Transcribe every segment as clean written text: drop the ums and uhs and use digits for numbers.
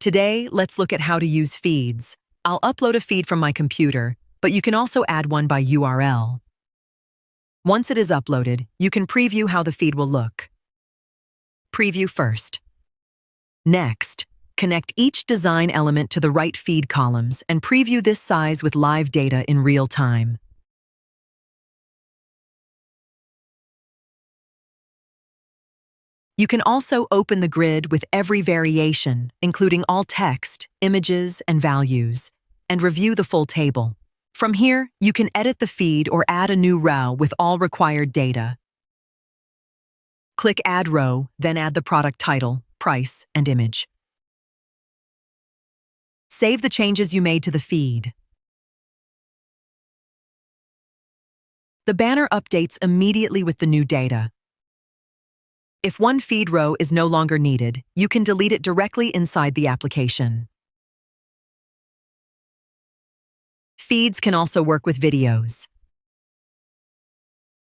Today, let's look at how to use feeds. I'll upload a feed from my computer, but you can also add one by URL. Once it is uploaded, you can preview how the feed will look. Preview first. Next, connect each design element to the right feed columns and preview this size with live data in real time. You can also open the grid with every variation, including all text, images, and values, and review the full table. From here, you can edit the feed or add a new row with all required data. Click Add Row, then add the product title, price, and image. Save the changes you made to the feed. The banner updates immediately with the new data. If one feed row is no longer needed, you can delete it directly inside the application. Feeds can also work with videos.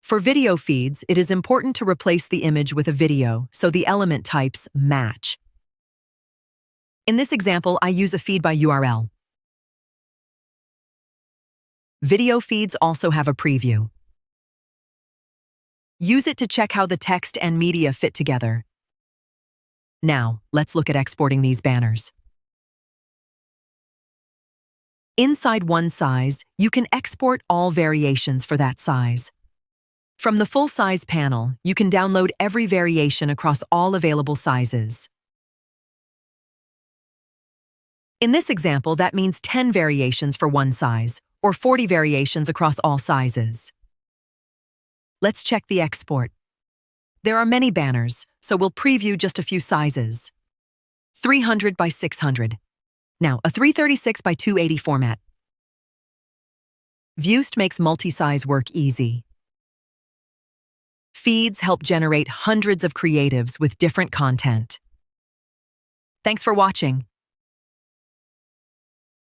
For video feeds, it is important to replace the image with a video so the element types match. In this example, I use a feed by URL. Video feeds also have a preview. Use it to check how the text and media fit together. Now, let's look at exporting these banners. Inside one size, you can export all variations for that size. From the full size panel, you can download every variation across all available sizes. In this example, that means 10 variations for one size, or 40 variations across all sizes. Let's check the export. There are many banners, so we'll preview just a few sizes. 300 by 600. Now, a 336 by 280 format. Viewst makes multi-size work easy. Feeds help generate hundreds of creatives with different content. Thanks for watching.